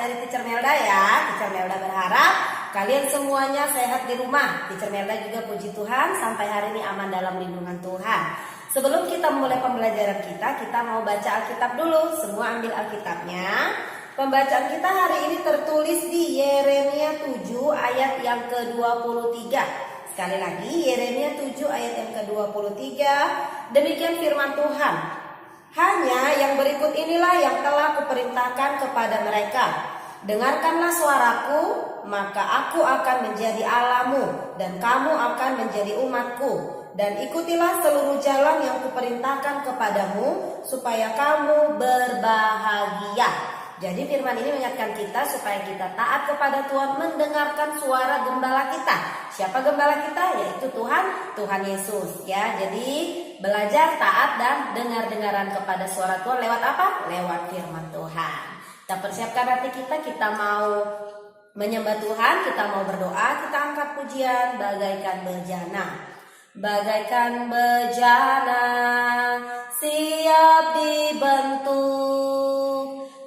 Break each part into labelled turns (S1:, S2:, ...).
S1: dari Teacher Melda ya. Teacher Melda berharap kalian semuanya sehat di rumah. Teacher Melda juga puji Tuhan sampai hari ini aman dalam lindungan Tuhan. Sebelum kita mulai pembelajaran kita mau baca Alkitab dulu. Semua ambil Alkitabnya. Pembacaan kita hari ini tertulis di Yeremia 7 ayat yang ke-23. Sekali lagi Yeremia 7 ayat yang ke-23. Demikian firman Tuhan. Hanya yang berikut inilah yang telah kuperintahkan kepada mereka. Dengarkanlah suaraku, maka aku akan menjadi Allahmu dan kamu akan menjadi umatku. Dan ikutilah seluruh jalan yang kuperintahkan kepadamu supaya kamu berbahagia. Jadi firman ini mengingatkan kita supaya kita taat kepada Tuhan, mendengarkan suara gembala kita. Siapa gembala kita? Yaitu Tuhan Yesus ya. Jadi belajar taat dan dengar-dengaran kepada suara Tuhan lewat apa? Lewat firman Tuhan. Kita persiapkan hati kita mau menyembah Tuhan, kita mau berdoa, kita angkat pujian bagaikan bejana. Bagaikan bejana siap dibentuk,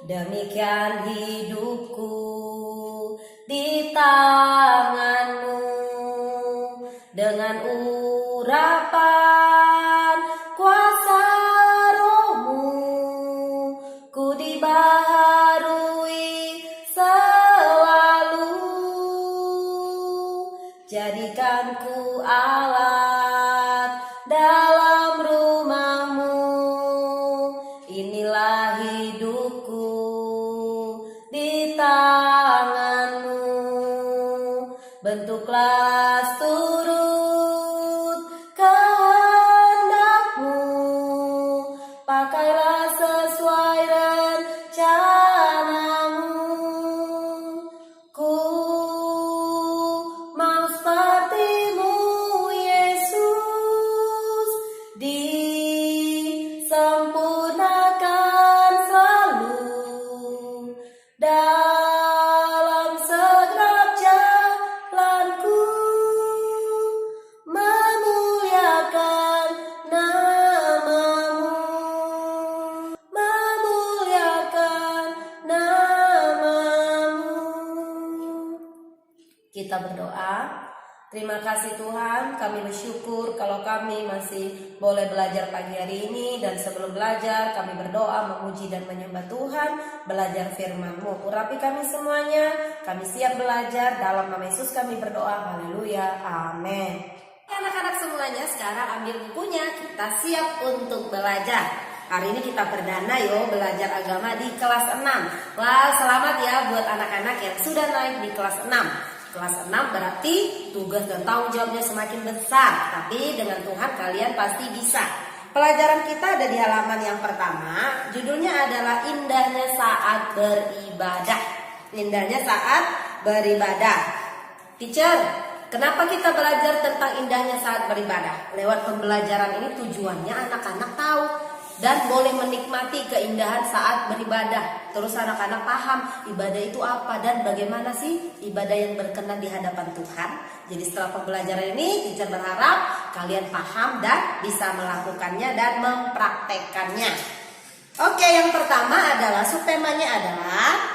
S1: demikian hidupku di tanganmu. Dengan urapan kuasa rohmu, ku dibaharui selalu. Jadikan ku alat dalam rumahmu, inilah hidupku di tanganmu. Bentuklah turut kehendakmu, pakailah sesuai rencanamu. Ku mau sepertimu Yesus, disempurnakan selalu dalam segenap jalanku, memuliakan namamu, memuliakan namamu. Kita berdoa. Terima kasih Tuhan, kami bersyukur kalau kami masih boleh belajar pagi hari ini. Dan sebelum belajar kami berdoa, memuji dan menyembah Tuhan, belajar firman-Mu. Urapi kami semuanya, kami siap belajar. Dalam nama Yesus kami berdoa, haleluya, amin. Anak-anak semuanya sekarang ambil bukunya, kita siap untuk belajar. Hari ini kita perdana belajar agama di kelas 6. Wah, selamat ya buat anak-anak yang sudah naik di kelas 6. Kelas 6 berarti tugas dan tanggung jawabnya semakin besar. Tapi dengan Tuhan kalian pasti bisa. Pelajaran kita ada di halaman yang pertama. Judulnya adalah indahnya saat beribadah. Indahnya saat beribadah. Teacher, kenapa kita belajar tentang indahnya saat beribadah? Lewat pembelajaran ini tujuannya anak-anak tahu dan boleh menikmati keindahan saat beribadah. Terus anak-anak paham ibadah itu apa dan bagaimana sih ibadah yang berkenan di hadapan Tuhan. Jadi setelah pembelajaran ini, teacher berharap kalian paham dan bisa melakukannya dan mempraktekkannya. Oke, yang pertama adalah subtemanya adalah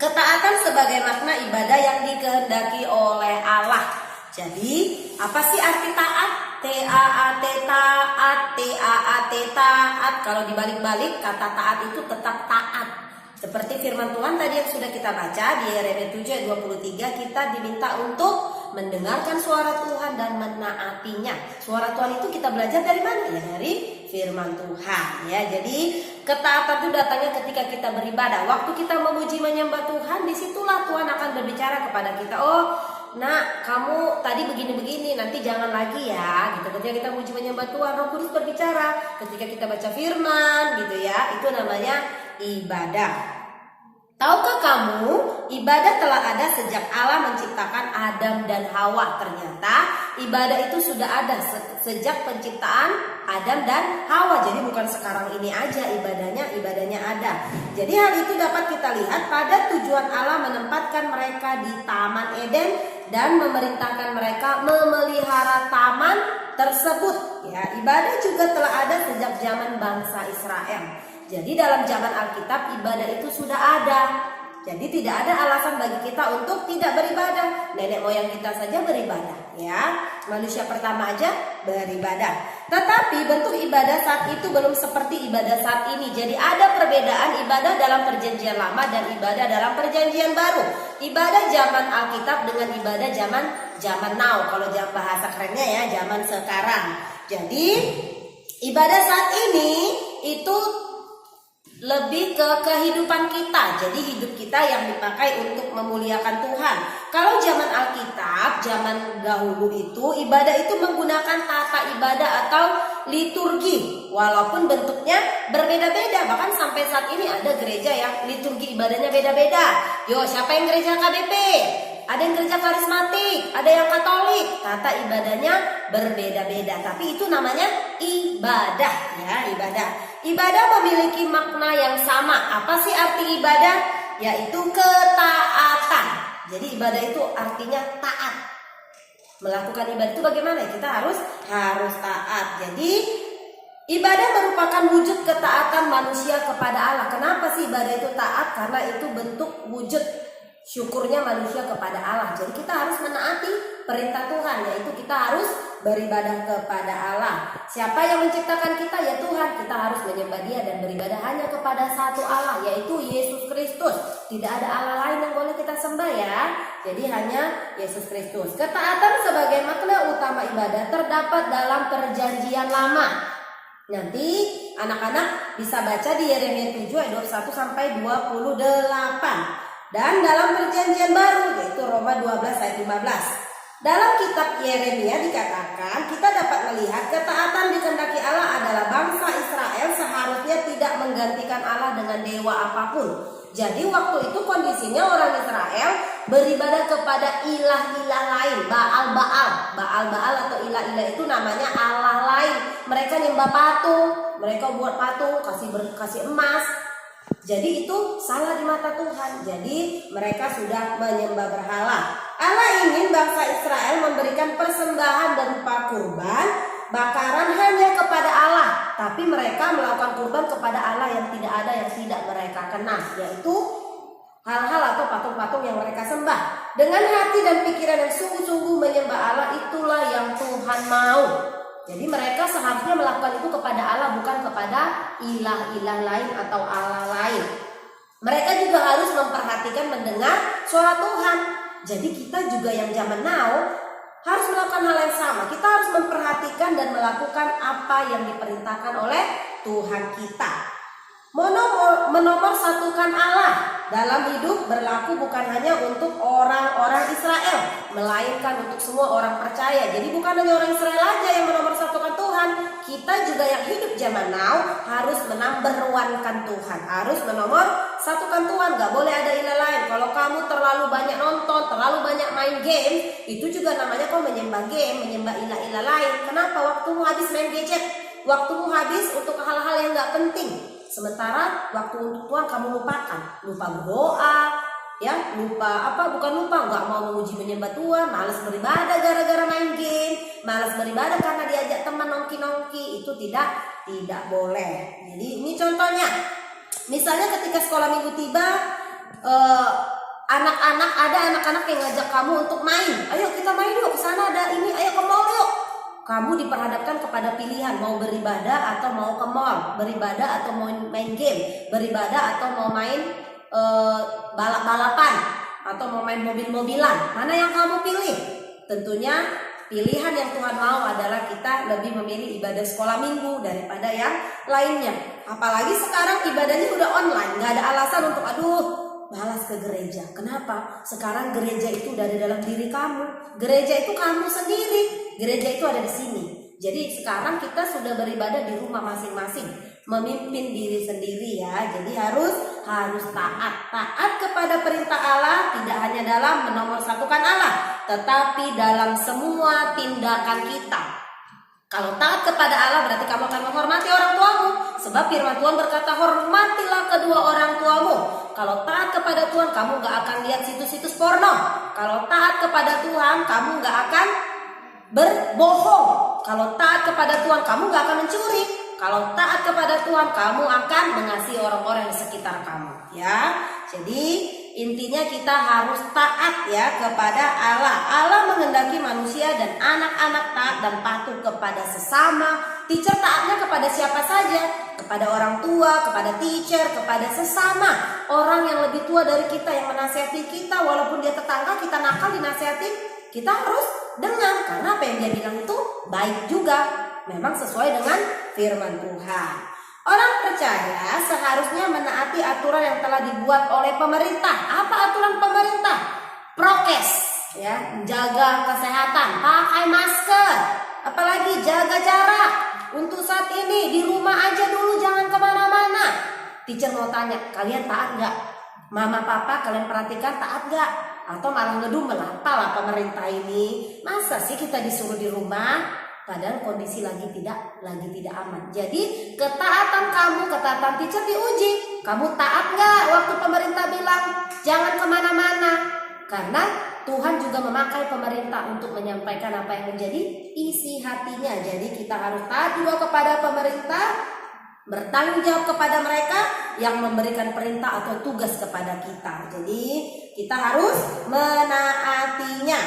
S1: ketaatan sebagai makna ibadah yang dikehendaki oleh Allah. Jadi, apa sih arti taat? T-A-A-T taat, T-A-A-T taat. Kalau dibalik-balik kata taat itu tetap taat. Seperti firman Tuhan tadi yang sudah kita baca di Yeremia 7 ayat 23, kita diminta untuk mendengarkan suara Tuhan dan menaatinya. Suara Tuhan itu kita belajar dari mana? Ya dari firman Tuhan ya. Jadi ketaatan itu datangnya ketika kita beribadah. Waktu kita memuji menyembah Tuhan, disitulah Tuhan akan berbicara kepada kita. Oh, nak, kamu tadi begini-begini, nanti jangan lagi ya. Gitu. Ketika kita memuji menyembah Tuhan, Roh Kudus berbicara. Ketika kita baca firman, gitu ya, itu namanya ibadah. Tahukah kamu, ibadah telah ada sejak Allah menciptakan Adam dan Hawa. Ternyata ibadah itu sudah ada sejak penciptaan Adam dan Hawa. Jadi bukan sekarang ini aja ibadahnya ada. Jadi hal itu dapat kita lihat pada tujuan Allah menempatkan mereka di Taman Eden dan memerintahkan mereka memelihara taman tersebut. Ya, ibadah juga telah ada sejak zaman bangsa Israel. Jadi dalam zaman Alkitab ibadah itu sudah ada. Jadi tidak ada alasan bagi kita untuk tidak beribadah. Nenek moyang kita saja beribadah, ya. Manusia pertama aja beribadah. Tetapi bentuk ibadah saat itu belum seperti ibadah saat ini. Jadi ada perbedaan ibadah dalam perjanjian lama dan ibadah dalam perjanjian baru. Ibadah zaman Alkitab dengan ibadah zaman now. Kalau bahasa kerennya ya, zaman sekarang. Jadi ibadah saat ini itu lebih ke kehidupan kita. Jadi hidup kita yang dipakai untuk memuliakan Tuhan. Kalau zaman Alkitab, zaman dahulu itu ibadah itu menggunakan tata ibadah atau liturgi. Walaupun bentuknya berbeda-beda. Bahkan sampai saat ini ada gereja yang liturgi ibadahnya beda-beda. Yo, siapa yang gereja KBP? Ada yang gereja karismatik, ada yang Katolik. Tata ibadahnya berbeda-beda, tapi itu namanya ibadah, ya, ibadah. Ibadah memiliki makna yang sama. Apa sih arti ibadah? Yaitu ketaatan. Jadi ibadah itu artinya taat. Melakukan ibadah itu bagaimana? Kita harus taat. Jadi ibadah merupakan wujud ketaatan manusia kepada Allah. Kenapa sih ibadah itu taat? Karena itu bentuk wujud syukurnya manusia kepada Allah. Jadi kita harus menaati perintah Tuhan, yaitu kita harus beribadah kepada Allah. Siapa yang menciptakan kita? Ya Tuhan. Kita harus menyembah Dia dan beribadah hanya kepada satu Allah, yaitu Yesus Kristus. Tidak ada Allah lain yang boleh kita sembah, ya. Jadi hanya Yesus Kristus. Ketaatan sebagai makna utama ibadah terdapat dalam perjanjian lama. Nanti anak-anak bisa baca di Yeremia 7 ayat 21 sampai 28. Dan dalam perjanjian baru, yaitu Roma 12 ayat 15. Dalam kitab Yeremia dikatakan kita dapat melihat ketaatan dikehendaki Allah adalah bangsa Israel seharusnya tidak menggantikan Allah dengan dewa apapun. Jadi waktu itu kondisinya orang Israel beribadah kepada ilah-ilah lain, Baal atau ilah-ilah itu namanya Allah lain. Mereka nyembah patung, mereka buat patung, kasih emas. Jadi itu salah di mata Tuhan. Jadi mereka sudah menyembah berhala. Allah ingin bangsa Israel memberikan persembahan berupa kurban bakaran hanya kepada Allah. Tapi mereka melakukan kurban kepada Allah yang tidak ada, yang tidak mereka kenal, yaitu hal-hal atau patung-patung yang mereka sembah. Dengan hati dan pikiran yang sungguh-sungguh menyembah Allah, itulah yang Tuhan mau. Jadi mereka seharusnya melakukan itu kepada Allah, bukan kepada ilah-ilah lain atau Allah lain. Mereka juga harus memperhatikan mendengar suara Tuhan. Jadi kita juga yang zaman now harus melakukan hal yang sama. Kita harus memperhatikan dan melakukan apa yang diperintahkan oleh Tuhan kita. Menomorsatukan Allah dalam hidup berlaku bukan hanya untuk orang-orang Israel, melainkan untuk semua orang percaya. Jadi bukan hanya orang Israel aja yang menomorsatukan Tuhan. Kita juga yang hidup zaman now harus menumber-one-kan Tuhan, harus menomorsatukan Tuhan. Gak boleh ada ilah lain. Kalau kamu terlalu banyak nonton, terlalu banyak main game, itu juga namanya kau menyembah game, menyembah ilah-ilah lain. Kenapa? Waktumu habis main gadget, waktumu habis untuk hal-hal yang gak penting. Sementara waktu untuk Tuhan kamu lupakan, lupa berdoa, ya, nggak mau memuji menyembah Tuhan, malas beribadah gara-gara main game, malas beribadah karena diajak teman nongki-nongki, itu tidak boleh. Jadi ini contohnya, misalnya ketika sekolah minggu tiba, ada anak-anak yang ngajak kamu untuk main, ayo kita main yuk, kesana ada ini, ayo ke mall yuk. Kamu diperhadapkan kepada pilihan mau beribadah atau mau ke mall, beribadah atau mau main game, beribadah atau mau main balap-balapan, atau mau main mobil-mobilan. Mana yang kamu pilih? Tentunya pilihan yang Tuhan mau adalah kita lebih memilih ibadah sekolah minggu daripada yang lainnya. Apalagi sekarang ibadahnya udah online, gak ada alasan untuk malas ke gereja. Kenapa? Sekarang gereja itu udah ada dalam diri kamu. Gereja itu kamu sendiri. Gereja itu ada di sini. Jadi sekarang kita sudah beribadah di rumah masing-masing, memimpin diri sendiri, ya. Jadi harus taat kepada perintah Allah, tidak hanya dalam menomorsatukan Allah, tetapi dalam semua tindakan kita. Kalau taat kepada Allah berarti kamu akan menghormati orang tuamu. Sebab firman Tuhan berkata, hormatilah kedua orang tuamu. Kalau taat kepada Tuhan, kamu gak akan lihat situs-situs porno. Kalau taat kepada Tuhan, kamu gak akan berbohong. Kalau taat kepada Tuhan, kamu gak akan mencuri. Kalau taat kepada Tuhan, kamu akan mengasihi orang-orang di sekitar kamu, ya. Jadi intinya kita harus taat ya kepada Allah. Allah menghendaki manusia dan anak-anak taat dan patuh kepada sesama. Teacher taatnya kepada siapa saja? Kepada orang tua, kepada teacher, kepada sesama. Orang yang lebih tua dari kita yang menasihati kita, walaupun dia tetangga, kita nakal dinasihatin, kita harus dengar. Karena apa yang dia bilang itu baik juga. Memang sesuai dengan firman Tuhan. Orang percaya seharusnya menaati aturan yang telah dibuat oleh pemerintah. Apa aturan pemerintah? Prokes, ya, jaga kesehatan, pakai masker, apalagi jaga jarak. Untuk saat ini di rumah aja dulu, jangan kemana-mana. Teacher mau tanya, kalian taat nggak? Mama papa kalian perhatikan taat nggak? Atau malah ngedumel, apalah pemerintah ini? Masa sih kita disuruh di rumah? Padahal kondisi lagi tidak aman. Jadi ketaatan kamu, ketaatan teacher diuji. Kamu taat nggak waktu pemerintah bilang jangan kemana-mana? Karena Tuhan juga memakai pemerintah untuk menyampaikan apa yang menjadi isi hatinya. Jadi kita harus taat juga kepada pemerintah, bertanggung jawab kepada mereka yang memberikan perintah atau tugas kepada kita. Jadi kita harus menaatinya.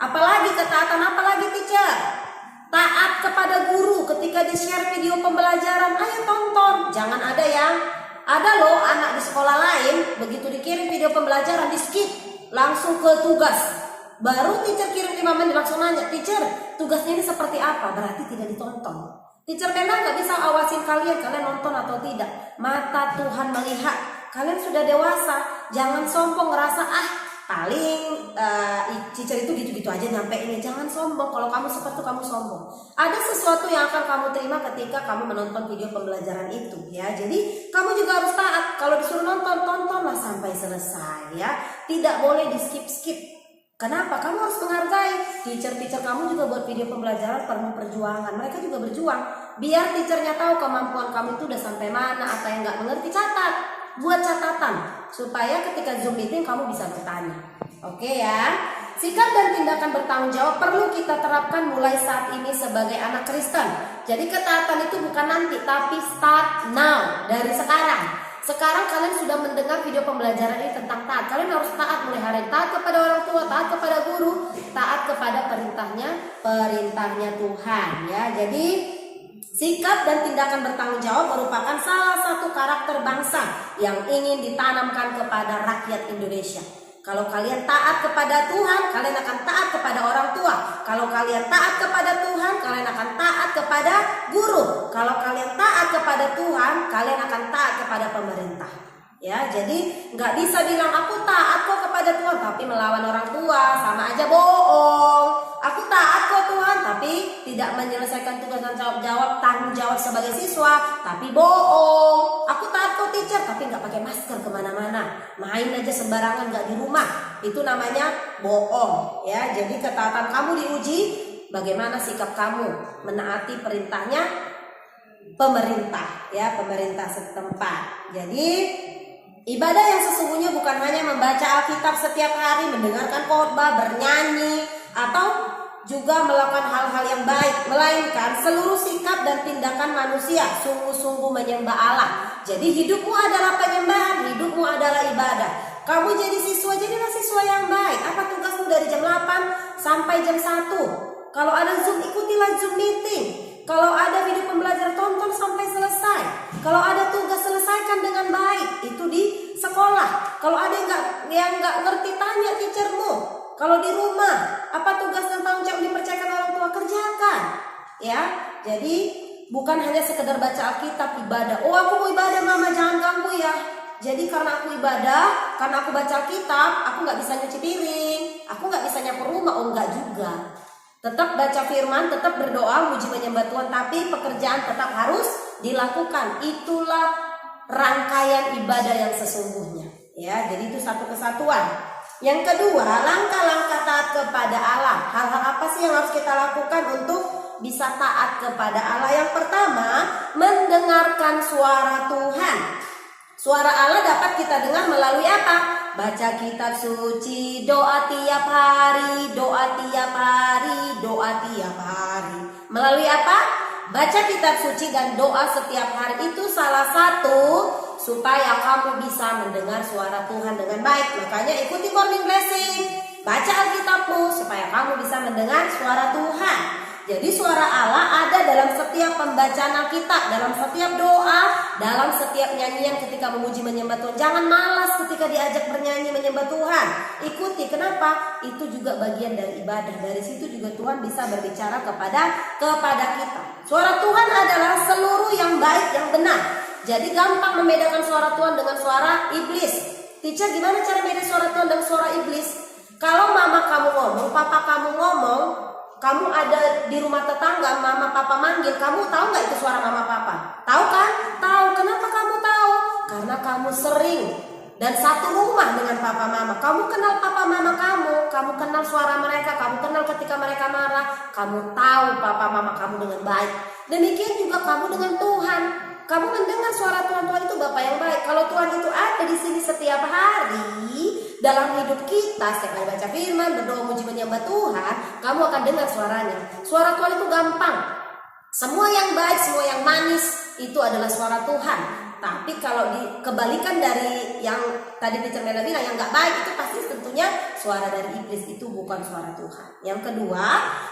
S1: Apalagi ketaatan, apalagi teacher? Taat kepada guru ketika di-share video pembelajaran, ayo tonton. Jangan ada loh anak di sekolah lain begitu dikirim video pembelajaran di skip, langsung ke tugas. Baru teacher kirim 5 menit langsung nanya, teacher tugasnya ini seperti apa? Berarti tidak ditonton. Teacher memang gak bisa awasin kalian nonton atau tidak. Mata Tuhan melihat. Kalian sudah dewasa, jangan sombong ngerasa paling teacher itu gitu-gitu aja nyampe ini. Jangan sombong. Kalau kamu seperti itu kamu sombong. Ada sesuatu yang akan kamu terima ketika kamu menonton video pembelajaran itu ya. Jadi kamu juga harus taat. Kalau disuruh nonton, tontonlah sampai selesai ya. Tidak boleh di skip-skip. Kenapa? Kamu harus menghargai teacher kamu juga buat video pembelajaran penuh perjuangan. Mereka juga berjuang. Biar teachernya tahu kemampuan kamu itu udah sampai mana. Apa yang nggak mengerti, catat. Buat catatan supaya ketika Zoom meeting kamu bisa bertanya. Oke ya. Sikap dan tindakan bertanggung jawab perlu kita terapkan mulai saat ini sebagai anak Kristen. Jadi ketaatan itu bukan nanti, tapi start now, dari sekarang. Sekarang kalian sudah mendengar video pembelajaran ini tentang taat. Kalian harus taat mulai hari ini. Taat kepada orang tua, taat kepada guru, taat kepada perintahnya Tuhan ya. Jadi sikap dan tindakan bertanggung jawab merupakan salah satu karakter bangsa yang ingin ditanamkan kepada rakyat Indonesia. Kalau kalian taat kepada Tuhan, kalian akan taat kepada orang tua. Kalau kalian taat kepada Tuhan, kalian akan taat kepada guru. Kalau kalian taat kepada Tuhan, kalian akan taat kepada pemerintah. Ya, jadi nggak bisa bilang aku taat kok kepada Tuhan tapi melawan orang tua, sama aja bohong. Aku taat kok Tuhan tapi tidak menyelesaikan tugas dan tanggung jawab sebagai siswa, tapi bohong. Aku taat kok teacher tapi nggak pakai masker kemana-mana, main aja sembarangan nggak di rumah, itu namanya bohong. Ya, jadi ketaatan kamu diuji, bagaimana sikap kamu menaati perintahnya pemerintah, ya, pemerintah setempat. Jadi ibadah yang sesungguhnya bukan hanya membaca Alkitab setiap hari, mendengarkan khotbah, bernyanyi, atau juga melakukan hal-hal yang baik, melainkan seluruh sikap dan tindakan manusia sungguh-sungguh menyembah Allah. Jadi hidupmu adalah penyembahan, hidupmu adalah ibadah. Kamu jadi siswa, jadilah siswa yang baik. Apa tugasmu dari jam 8 sampai jam 1? Kalau ada Zoom, ikutilah Zoom meeting. Kalau ada video pembelajaran, tonton sampai selesai. Kalau ada tugas, selesaikan dengan baik. Itu di sekolah. Kalau ada yang nggak ngerti, tanya teachermu. Kalau di rumah, apa tugas dan tanggung jawab dipercayakan orang tua, kerjakan. Ya, jadi bukan hanya sekedar baca Alkitab, ibadah. Oh, aku mau ibadah mama, jangan ganggu ya. Jadi karena aku ibadah, karena aku baca Alkitab, aku nggak bisa nyuci piring, aku nggak bisa nyapu rumah. Oh, enggak juga. Tetap baca firman, tetap berdoa, muji menyembah Tuhan, tapi pekerjaan tetap harus dilakukan. Itulah rangkaian ibadah yang sesungguhnya. Ya, jadi itu satu kesatuan. Yang kedua, langkah-langkah taat kepada Allah. Hal-hal apa sih yang harus kita lakukan untuk bisa taat kepada Allah? Yang pertama, mendengarkan suara Tuhan. Suara Allah dapat kita dengar melalui apa? Baca kitab suci, doa tiap hari, doa tiap hari, doa tiap hari. Melalui apa? Baca kitab suci dan doa setiap hari. Itu salah satu supaya kamu bisa mendengar suara Tuhan dengan baik. Makanya ikuti Morning Blessing, baca Alkitabmu supaya kamu bisa mendengar suara Tuhan. Jadi suara Allah ada dalam setiap pembacaan Alkitab, dalam setiap doa, dalam setiap nyanyian ketika memuji menyembah Tuhan. Jangan malas ketika diajak bernyanyi menyembah Tuhan. Ikuti, kenapa? Itu juga bagian dari ibadah. Dari situ juga Tuhan bisa berbicara kepada kita. Suara Tuhan adalah seluruh yang baik, yang benar. Jadi gampang membedakan suara Tuhan dengan suara iblis. Teacher, gimana cara beda suara Tuhan dan suara iblis? Kalau mama kamu ngomong, papa kamu ngomong, kamu ada di rumah tetangga, mama papa manggil, kamu tahu nggak itu suara mama papa? Tahu kan? Tahu. Kenapa kamu tahu? Karena kamu sering dan satu rumah dengan papa mama. Kamu kenal papa mama kamu kenal suara mereka, kamu kenal ketika mereka marah, kamu tahu papa mama kamu dengan baik. Demikian juga kamu dengan Tuhan. Kamu mendengar suara Tuhan. Tuhan itu Bapa yang baik. Kalau Tuhan itu ada di sini setiap hari dalam hidup kita, setiap kali baca firman, berdoa, muji, menyembah Tuhan, kamu akan dengar suaranya. Suara Tuhan itu gampang. Semua yang baik, semua yang manis itu adalah suara Tuhan. Tapi kalau dikebalikan dari yang tadi Teacher Mela bilang, yang nggak baik, itu pasti tentunya suara dari iblis, itu bukan suara Tuhan. Yang kedua,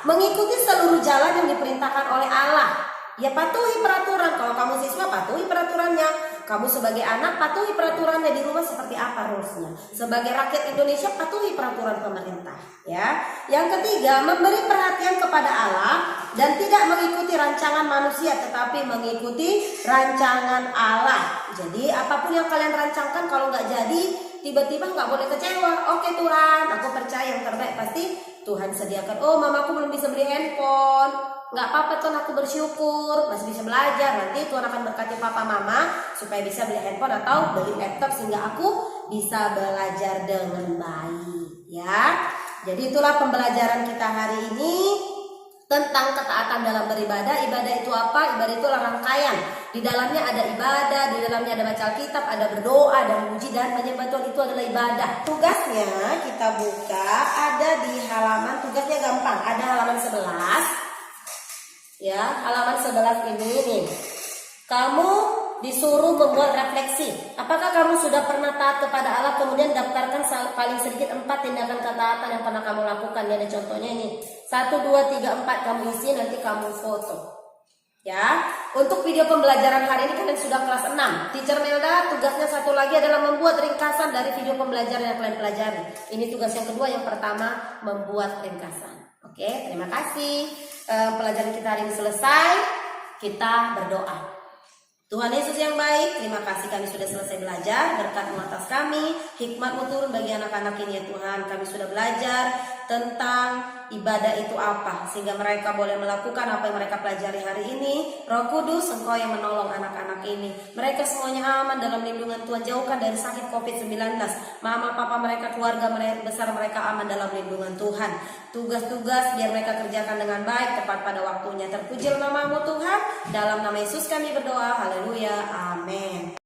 S1: mengikuti seluruh jalan yang diperintahkan oleh Allah. Ya, patuhi peraturan. Kalau kamu siswa, patuhi peraturannya. Kamu sebagai anak, patuhi peraturannya di rumah seperti apa rulesnya. Sebagai rakyat Indonesia, patuhi peraturan pemerintah. Ya. Yang ketiga, memberi perhatian kepada Allah dan tidak mengikuti rancangan manusia, tetapi mengikuti rancangan Allah. Jadi apapun yang kalian rancangkan, kalau nggak jadi, tiba-tiba nggak boleh kecewa. Oke Tuhan, aku percaya yang terbaik pasti Tuhan sediakan. Oh, mamaku belum bisa beli handphone. Nggak apa-apa Tuhan, aku bersyukur masih bisa belajar. Nanti Tuhan akan berkati papa mama supaya bisa beli handphone atau beli laptop sehingga aku bisa belajar dengan baik. Ya, jadi itulah pembelajaran kita hari ini tentang ketaatan dalam beribadah. Ibadah itu apa? Ibadah itu rangkaian. Di dalamnya ada ibadah, di dalamnya ada baca Alkitab, ada berdoa dan memuji dan menyembah Tuhan. Itu adalah ibadah. Tugasnya kita buka ada di halaman, tugasnya gampang. Ada halaman 11. Ya, halaman 11 ini nih. Kamu disuruh membuat refleksi. Apakah kamu sudah pernah taat kepada Allah? Kemudian daftarkan paling sedikit 4 tindakan ketaatan yang pernah kamu lakukan. Ya, ada contohnya ini. 1, 2, 3, 4 kamu isi, nanti kamu foto. Ya, untuk video pembelajaran hari ini kalian sudah kelas 6. Teacher Melda tugasnya satu lagi adalah membuat ringkasan dari video pembelajaran yang kalian pelajari. Ini tugas yang kedua, yang pertama membuat ringkasan. Oke, terima kasih. Pelajaran kita hari ini selesai. Kita berdoa. Tuhan Yesus yang baik, terima kasih kami sudah selesai belajar. Berkat-Mu atas kami, hikmat-Mu turun bagi anak-anak ini ya Tuhan. Kami sudah belajar tentang ibadah itu apa, sehingga mereka boleh melakukan apa yang mereka pelajari hari ini. Roh Kudus, Engkau yang menolong anak-anak ini. Mereka semuanya aman dalam lindungan Tuhan. Jauhkan dari sakit COVID-19. Mama, papa mereka, keluarga mereka besar mereka aman dalam lindungan Tuhan. Tugas-tugas biar mereka kerjakan dengan baik, tepat pada waktunya. Terpujilah nama-Mu Tuhan. Dalam nama Yesus kami berdoa. Haleluya. Amin.